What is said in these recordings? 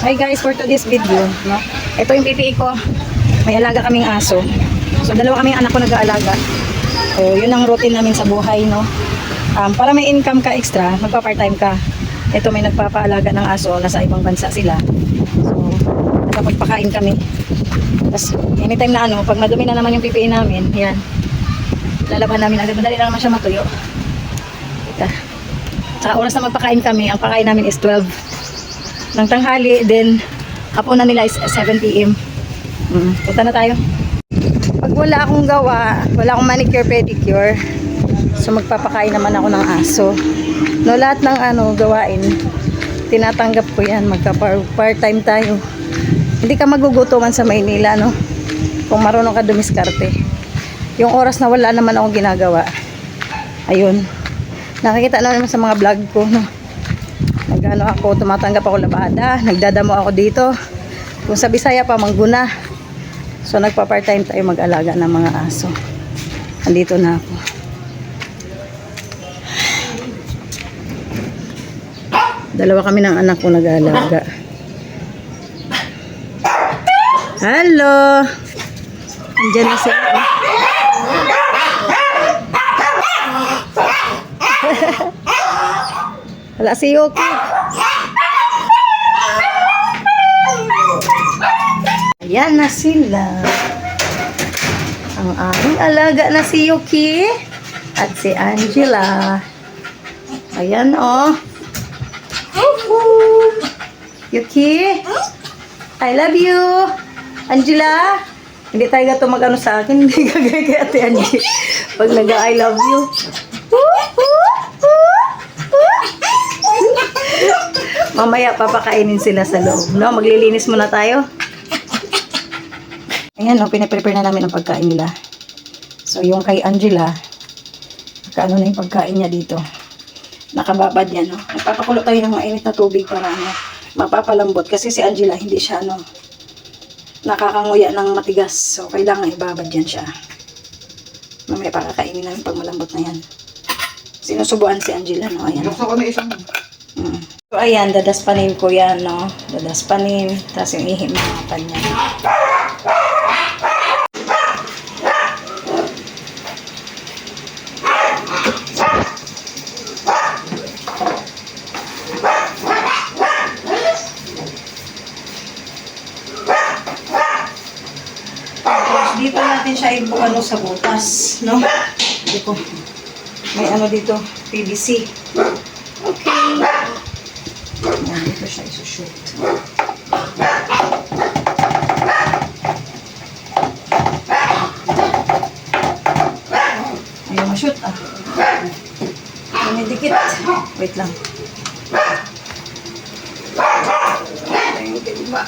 Hi guys, for today's video, no? Ito yung PPE ko. May alaga kaming aso. So, dalawa kaming anak ko nag-aalaga. So, yun ang routine namin sa buhay, no? Para may income ka extra, magpa-part-time ka. Ito may nagpapaalaga ng aso, nasa ibang bansa sila. So, nagpapagpakain kami. Tapos, anytime na pag madumi na naman yung PPE namin, yan. Lalaban namin agad. Madali lang naman siya matuyo. Sa oras na magpakain kami, ang pakain namin is 12 ng tanghali, then hapon na nila is 7 PM. Punta na tayo. Pag wala akong gawa, wala akong manicure, pedicure, so magpapakain naman ako ng aso. No, lahat ng gawain, tinatanggap ko yan. Magka-part-time tayo. Hindi ka magugutuman sa Maynila, no? Kung marunong ka dumiskarte. Yung oras na wala naman akong ginagawa, ayun. Nakikita naman sa mga vlog ko, no? Nagano ako, tumatanggap ako labada, nagdadamo ako dito. Kung sa Bisaya pa, Mangguna. So nagpa-part-time tayo mag-alaga ng mga aso. Andito na ako. Dalawa kami ng anak ko nag-aalaga. Hello! Andiyan na sila. Wala si Yuki. Ayan na sila. Ang aming alaga na si Yuki at si Angela. Ayan oh. Yuki, I love you. Angela, hindi tayo gato mag-ano sa akin. Hindi kagaya kay Ate Angie. Pag nag-I love you. Mamaya papakainin sila sa loob, no? Maglilinis muna tayo. Ayan, no? Pinaprepare na namin ang pagkain nila. So, yung kay Angela, kaano na yung pagkain niya dito. Nakababad yan, no? Nagpapakulo tayo ng mainit na tubig para mapapalambot. Kasi si Angela, hindi siya, nakakanguya ng matigas. So, kailangan ibabad yan siya. Mamaya pakakainin namin pag malambot na yan. Sinusubuan si Angela, no? Ayan. So, ayan, dadaspanin ko yan, no? Dadaspanin. Tapos yung ihimatan niya. Tapos, dito natin siya sa butas, no? Dito. May dito, PVC. Okay. Ayan, dito siya isushoot. Ayaw ma-shoot, may dikit. Wait lang. Ayaw diba?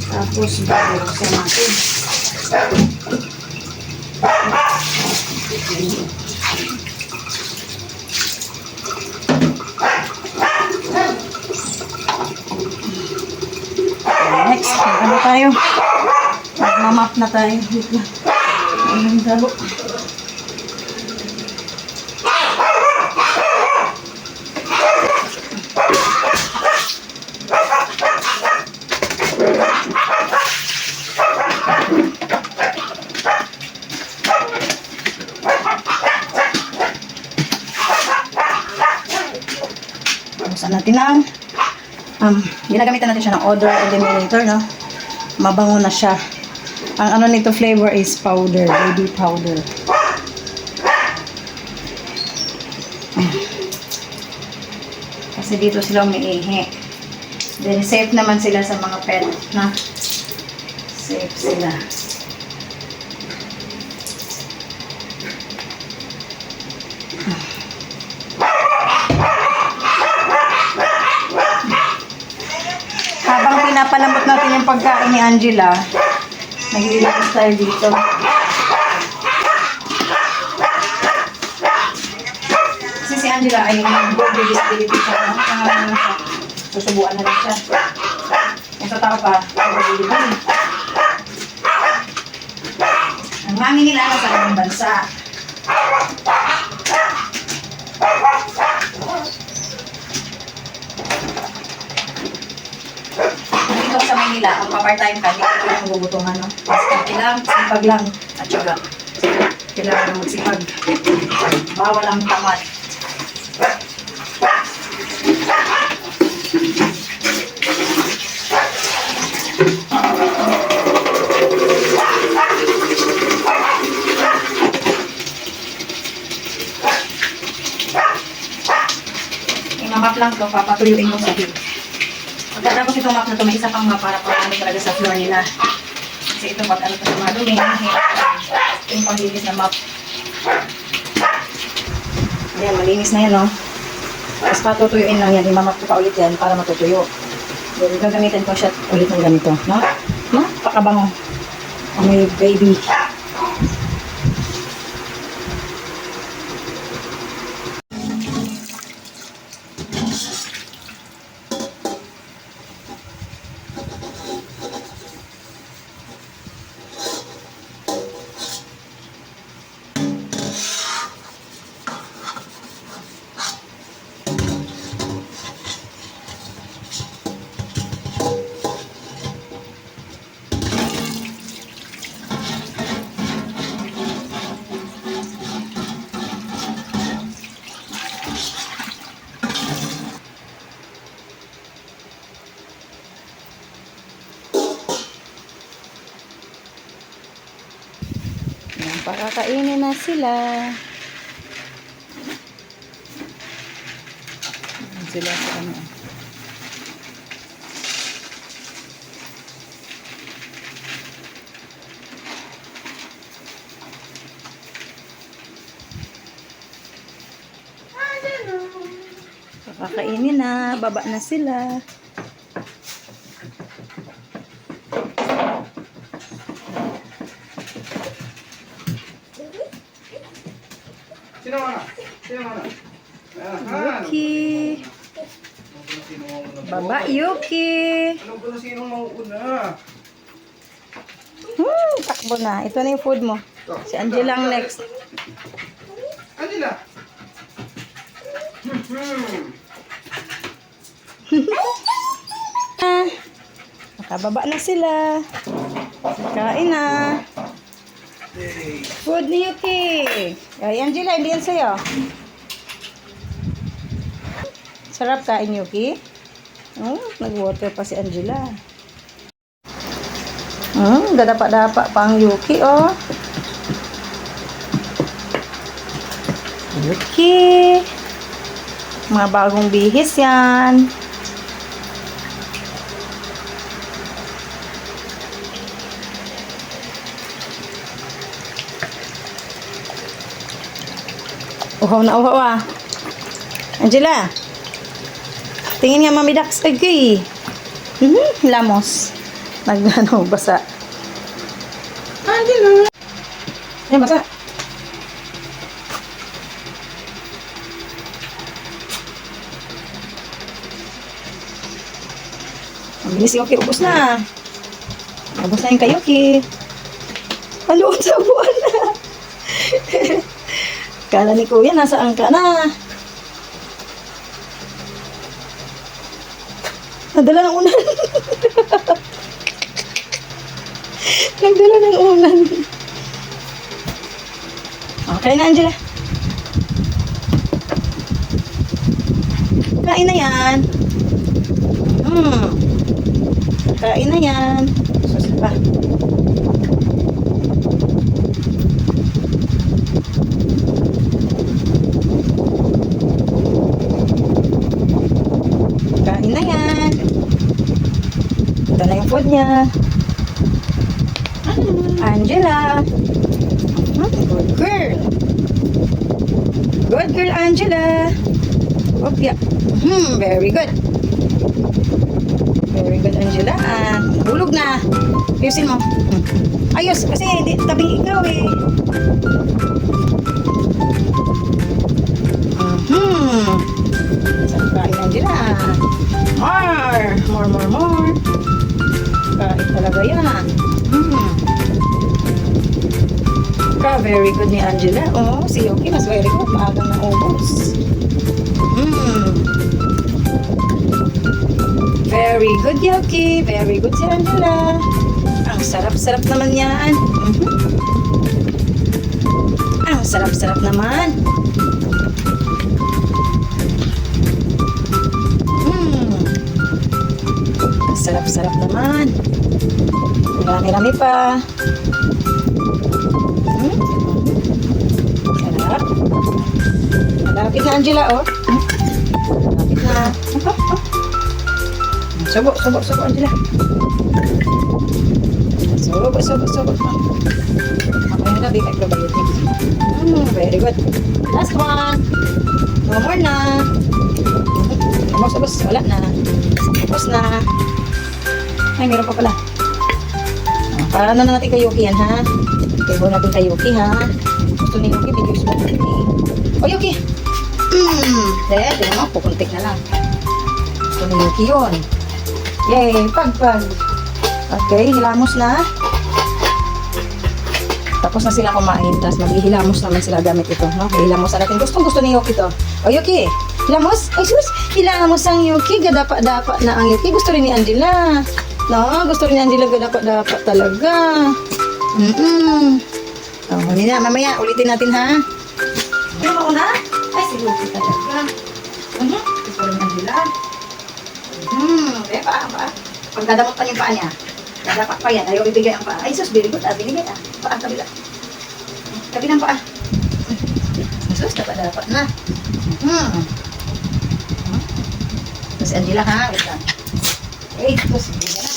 Tapos, bubuksan natin. Next, tayo? Magmamap na tayo. Anong dalo? Buksan natin ang ginagamitan natin siya ng odor eliminator, no? Mabango na siya. Ang nito flavor is powder, baby powder. Kasi dito sila umiihi. Then safe naman sila sa mga pet, na safe sila. Habang pinapalambot natin yung pagkain ni Angela, nag-iilagos tayo dito. Angela ay good visibility siya. No? Susubuan na lang siya. Yung sa tao pa, visibility. Ang mami nila nasa ibang bansa. Dito sa Manila, ang pa-part-time ka, dito lang gugutungan, no? Basta kailangan, sipag lang. At syaga, kailangan magsipag. Bawal ang tamad. Map lang to, papatuyuin mo sa heat. Pagkatapos itong map na to, may isa pang map para ano talaga sa floor nila. Kasi ito pag ano to sa mga dumi, yung panglinis na map. Ayan, malinis na yan, no? Tapos patutuyuin lang yan, imamap ko pa ulit yan para matutuyo. Then, gagamitin ko siya ulit ng ganito, no? No? Pakabango. May baby. Pakakainin na sila. Sila sa ano. Pakakainin na. Baba na sila. Sino mana? Sino mana? Yuki. Baba, Yuki. Alam ko na sinong mauuna. Takbo na. Ito na yung food mo. Si Angela ang next. Angela. Nakababa na sila. Kain na. Food ni Yuki. Ay, Angela, hindi yan sa'yo. Sarap kain, Yuki. Oh, nag-water pa si Angela. Dadapa-dapa pa ang Yuki, oh. Yuki. Mga bagong bihis yan. Uhaw na uhaw ah. Angela. Tingin nga Mami Dax. Okay. Lamos. Nagano, basa. Angela. Yan, basa. Ang bilis Yuki. Ubus na. Ubus na yung kay Yuki. Paluot sa buwan na. Kala ni Kuya, nasaan ka na? Nadala ng unan. Nagdala ng unan. Okay na, Angela. Kain na yan. Kain na yan. Susunod pa. Kain na yan. Ito na yung food niya. Angela. Good girl. Good girl, Angela. Okay. Very good. Very good, Angela. Bulog na. Ayusin mo. Ayos, kasi tabi ikaw eh. very good ni Angela. Oh, si Yuki, mas very good. Maagang naubos. Very good, Yuki. Very good si Angela. Ang sarap-sarap naman yan. Ang sarap-sarap naman. Ang sarap-sarap naman. Marami-rami pa. Sarap. Malapit na, Angela, oh. Malapit na. Subo, Angela. Subo. Okay na, big microbiotics. Very good. Last one. No more na. Subos. Wala na. Tapos na. Ay, meron pa pala. Para na natin kay Yuki yan, ha? Kaya natin kay Yuki, ha? Gusto ni Yuki, videos mo. O, Yuki! Tingnan mo, pupuntik na lang. Gusto ni Yuki yun. Yay! Pag. Okay, hilamos na. Tapos na sila kumain. Tapos maghihilamos naman sila gamit ito, no? Hilamos na natin. Gusto ni Yuki to. O, Yuki! Hilamos? Ay, sus! Hilamos ang Yuki. Gadapa-dapa na ang Yuki. Gusto rin ni Angela. No, gusto rin ni Angela dapat talaga. Oh, hindi na. Mamaya, ulitin natin, ha? Hindi mo na? Ay, si Yuki talaga. Gusto rin ni Angela. Pa. Pagdadamot pa yung paa niya. Dadapak pa yan. Ayaw ibigay ang paa. Ay, sus, very good. Binigay, Paa, kabila. Kabilang paa. Sus, dapat na. Tapos Angela, ha? Wait lang. Tapos, bigyan na.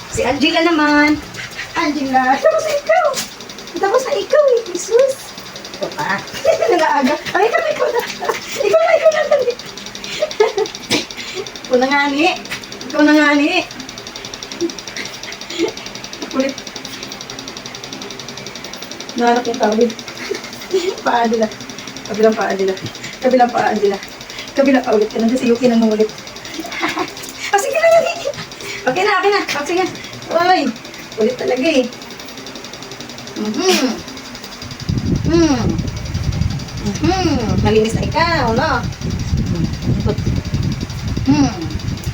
Si Angela naman. Angela, tapos na ikaw. Tapos na ikaw, Jesus. Ito pa. Nag-aaga. Ay, ikaw na. Ikaw na. Ikaw na nga ni. Kulit. Nahanap yung tawid. Paa nila. Kabilang paa nila. Kabilang pa ulit. Kanang si Yuki nang ulit. Sige na yan. Okay na. Sige. Uy. Ulit talaga eh. Malinis na ikaw, no?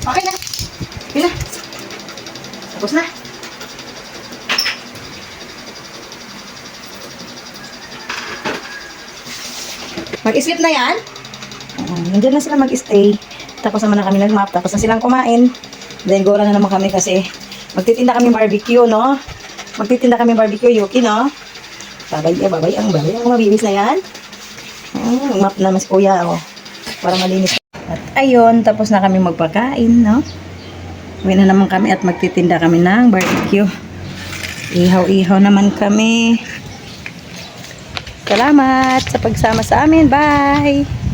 Okay na. Tapos na. Mag-sleep na yan? Nandiyan na sila mag-stay. Tapos naman na kami nag-map. Tapos na silang kumain. Then, gora na naman kami kasi magtitinda kami barbecue, no? Yuki, no? Babay ang mabibis na yan. Map naman si Kuya, oh. Para malinis. At ayun, tapos na kami magpakain, no? Uwi na naman kami at magtitinda kami ng barbecue. Ihaw-ihaw naman kami. Salamat sa pagsama sa amin. Bye!